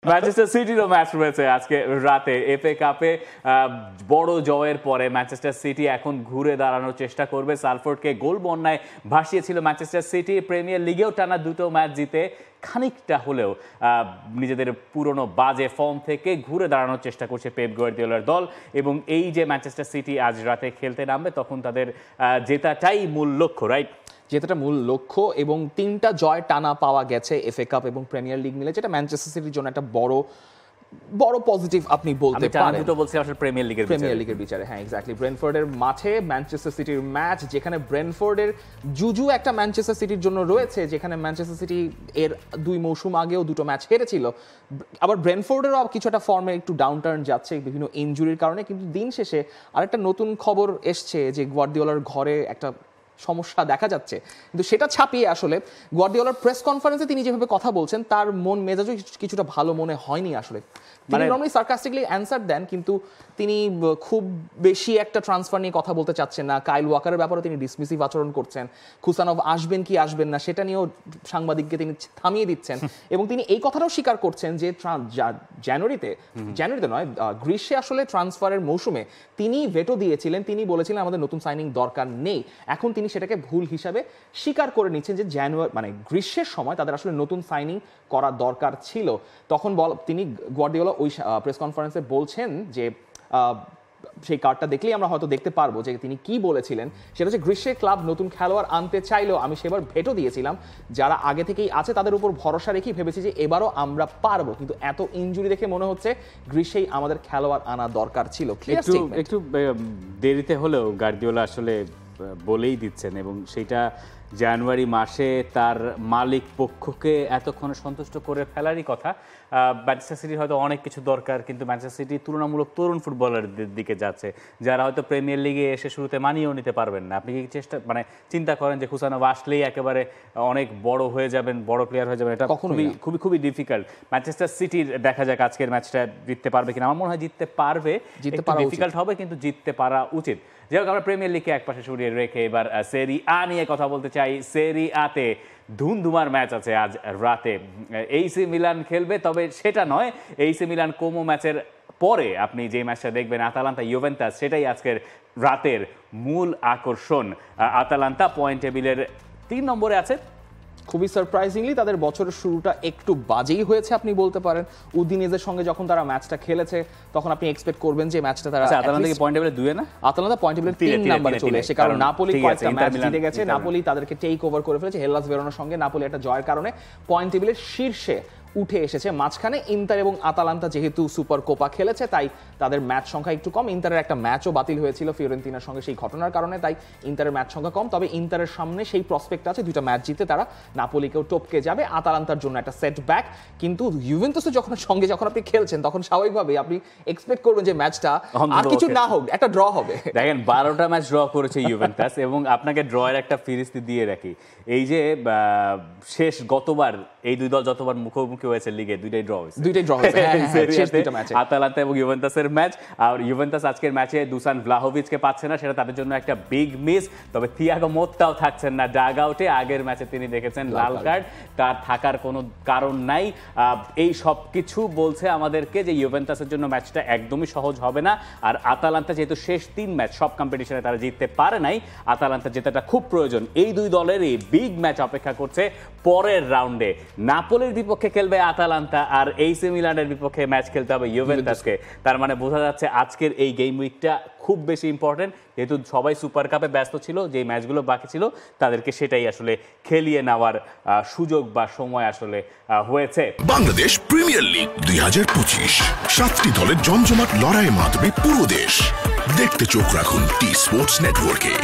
Manchester সিটিরও match রয়েছে আজকে রাতে এফএ কাপে। বড় জয়ের পরে ম্যানচেস্টার সিটি এখন ঘুরে দাঁড়ানোর চেষ্টা করবে। সালফোর্ডকে গোল বন্যায় ভাসিয়েছিল ম্যানচেস্টার সিটি। প্রিমিয়ার লিগেও টানা দুটো ম্যাচ জিতে খানিকটা হলেও নিজেদের পুরনো বাজে ফর্ম থেকে ঘুরে দাঁড়ানোর চেষ্টা করছে পেপ গার্দিওলার দল। এবং এই যে ম্যানচেস্টার সিটি আজ রাতে খেলতে নামবে, তখন তাদের জেতাটাই মূল লক্ষ্য, রাইট? যেটা মূল লক্ষ্য, এবং 3টা জয় টানা পাওয়া গেছে এফএ কাপ এবং প্রিমিয়ার লিগ মিলে, যেটা ম্যানচেস্টার সিটির জন্য একটা বড় পজিটিভ আপনি বলতে পারেন। দুটো বলছি আসলে প্রিমিয়ার লিগের বিচারে। হ্যাঁ, এক্স্যাক্টলি। ব্রেন্টফোর্ডের মাঠে ম্যানচেস্টার সিটির ম্যাচ, যেখানে ব্রেন্টফোর্ডের জুজু একটা ম্যানচেস্টার সিটির জন্য রয়েছে, যেখানে ম্যানচেস্টার সিটি এর 2 মৌসুম আগেও 2টো ম্যাচ হেরেছিল। আবার ব্রেন্টফোর্ডেরও কিছু একটা ফর্মে একটু ডাউন টার্ন যাচ্ছে বিভিন্ন ইনজুরির কারণে, কিন্তু দিন শেষে আরেকটা নতুন খবর এসছে যে গার্দিওলার ঘরে একটা সমস্যা দেখা যাচ্ছে। কিন্তু সেটা ছাপিয়ে আসলে গার্দিওলার প্রেস কনফারেন্সে তিনি যেভাবে কথা বলছেন, তার মন মেজাজও কিছুটা ভালো মনে হয়নি আসলে। তিনি নর্মালি সার্কাস্টিকলি অ্যান্সার দেন, কিন্তু তিনি খুব বেশি একটা ট্রান্সফার নিয়ে কথা বলতে চাচ্ছেন না। কাইল ওয়াকারের ব্যাপারে তিনি ডিসমিসিভ আচরণ করছেন। খুসানভ আসবেন কি আসবেন না সেটা নিয়েও সাংবাদিককে তিনি থামিয়ে দিচ্ছেন। এবং তিনি এই কথাটাও স্বীকার করছেন যে জানুয়ারিতে নয়, গ্রীষ্মে আসলে ট্রান্সফারের মৌসুমে তিনি ভেটো দিয়েছিলেন। তিনি বলেছিলেন আমাদের নতুন সাইনিং দরকার নেই। এখন তিনি সেটাকে ভুল হিসাবে স্বীকার করে নিচ্ছেন যে গ্রীষ্মের সময় তাদের আসলে নতুন সাইনিং করা দরকার ছিল। তখন তিনি গার্দিওলা ওই প্রেস কনফারেন্সে বলছেন যে সেই কার্ডটা দেখলেই আমরা হয়তো দেখতে পারবো যে তিনি কি বলেছিলেন। সেটা হচ্ছে, গ্রীষ্মে ক্লাব নতুন খেলোয়াড় আনতে চাইলেও আমি সেবার ভেটো দিয়েছিলাম। যারা আগে থেকেই আছে তাদের উপর ভরসা রেখেই ভেবেছি যে এবারও আমরা পারবো, কিন্তু এত ইনজুরি দেখে মনে হচ্ছে গ্রীষ্মেই আমাদের খেলোয়াড় আনা দরকার ছিল। একটু দেরিতে হলেও গার্দিওলা আসলে বলেই দিচ্ছেন, এবং সেটা জানুয়ারি মাসে তার মালিক পক্ষকে এতক্ষণ সন্তুষ্ট করে ফেলারই কথা। ম্যানচেস্টার সিটির হয়তো অনেক কিছু দরকার, কিন্তু ম্যানচেস্টার সিটি তুলনামূলক তরুণ ফুটবলারদের দিকে যাচ্ছে, যারা হয়তো প্রিমিয়ার লিগে এসে শুরুতে মানিয়েও নিতে পারবেন না। আপনি কি চিন্তা করেন যে খুসানভ আসলেই একেবারে অনেক বড় হয়ে যাবেন, বড় প্লেয়ার হয়ে যাবেন? এটা খুবই ডিফিকাল্ট। ম্যানচেস্টার সিটির দেখা যাক আজকের ম্যাচটা জিততে পারবে কিনা। আমার মনে হয় জিততে পারবে, ডিফিকাল্ট হবে কিন্তু জিততে পারা উচিত। যাই হোক, আমরা প্রিমিয়ার লিগকে একপাশে সরিয়ে রেখে এবার সেরি আ নিয়ে কথা বলতে চাই। সেরি আতে ধুমধুমার ম্যাচ আছে আজ রাতে। এইসি মিলান খেলবে, তবে সেটা নয়, এইসি মিলান কোমো ম্যাচের পরে আপনি যে ম্যাচটা দেখবেন আতালান্তা ইউভেন্টাস, সেটাই আজকের রাতের মূল আকর্ষণ। আতালান্তা পয়েন্ট টেবিলের 3 নম্বরে আছে। খুবই সারপ্রাইজিংলি তাদের বছরের শুরুটা একটু বাজেই হয়েছে আপনি বলতে পারেন। উদিনেজের সঙ্গে যখন তারা ম্যাচটা খেলেছে, তখন আপনি এক্সপেক্ট করবেন যে ম্যাচটা তারা আতালান্তা পয়েন্ট টেবিলে 2 না, আতালান্তা পয়েন্ট টেবিলে 3 নম্বরে চলে এসে, কারণ নাপোলি কয়েকটা ম্যাচ জিতে গেছে। নাপোলি তাদেরকে টেক ওভার করে ফেলেছে। হেলাস ভেরোনার সঙ্গে নাপোলি একটা জয়ের কারণে পয়েন্ট টেবিলের শীর্ষে উঠে এসেছে। মাঝখানে ইন্টার এবং আতালান্তা যেহেতু সুপার কোপা খেলেছে, তাই তাদের ম্যাচ সংখ্যা একটু কম। ইন্টারের একটা ম্যাচও বাতিল হয়েছিল ফিওরেন্তিনার সঙ্গে সেই ঘটনার কারণে, তাই ইন্টারের ম্যাচ সংখ্যা কম। তবে ইন্টারের সামনে সেই প্রসপেক্ট আছে 2টা ম্যাচ জিতে তারা নাপোলিকেও টপকে যাবে। আতালান্তার জন্য একটা সেটব্যাক, কিন্তু ইউভেন্টাসের সঙ্গে যখন আপনি খেলছেন, তখন স্বাভাবিকভাবে আপনি এক্সপেক্ট করবেন যে ম্যাচটা আর কিছু না হোক, একটা ড্র হবে। দেখেন 12টা ম্যাচ ড্র করেছে ইউভেন্টাস, এবং আপনাকে ড্রয়ের একটা ফিরিস্তি দিয়ে রাখি। এই যে শেষ গতবার এই 2 দল যতবার মুখোমুখি হয়েছে লিগে, 2টাই ড্র হয়েছে। আতালান্তা এবং ইউভেন্টাসের ম্যাচ। আর ইউভেন্টাস আজকের ম্যাচে দুসান ভ্লাহোভিচকে পাচ্ছে না, সেটা তাদের জন্য একটা বিগ মিস। তবে থিয়াগো মোত্তাও থাকছেন না ডাগ আউটে। আগের ম্যাচে তিনি দেখেছেন লাল কার্ড, তার থাকার কোনো কারণ নাই। এই সব কিছু বলছে আমাদেরকে যে ইউভেন্টাসের জন্য ম্যাচটা একদমই সহজ হবে না। আর আতালান্তা যেহেতু শেষ 3 ম্যাচ সব কম্পিটিশনে তারা জিততে পারে নাই, আতালান্তা জেতাটা খুব প্রয়োজন। এই 2 দলেরই বিগ ম্যাচ অপেক্ষা করছে পরের রাউন্ডে। নাপোলির বিপক্ষে খেলবে আতালান্তা, আর এইসি মিলানের বিপক্ষে ম্যাচ খেলতে হবে ইউভেন্টাসকে। তার মানে বোঝা যাচ্ছে আজকের এই গেম উইকটা খুব বেশি ইম্পর্টেন্ট, যেহেতু সবাই সুপার কাপে ব্যস্ত ছিল, যে ম্যাচগুলো বাকি ছিল তাদেরকে সেটাই আসলে খেলিয়ে নেওয়ার সুযোগ বা সময় আসলে হয়েছে। বাংলাদেশ প্রিমিয়ার লিগ 2025, 7টি দলের জমজমাট লড়াইয়ে মাতবে পুরো দেশ। দেখতে চোখ রাখুন টি স্পোর্টস নেটওয়ার্কে।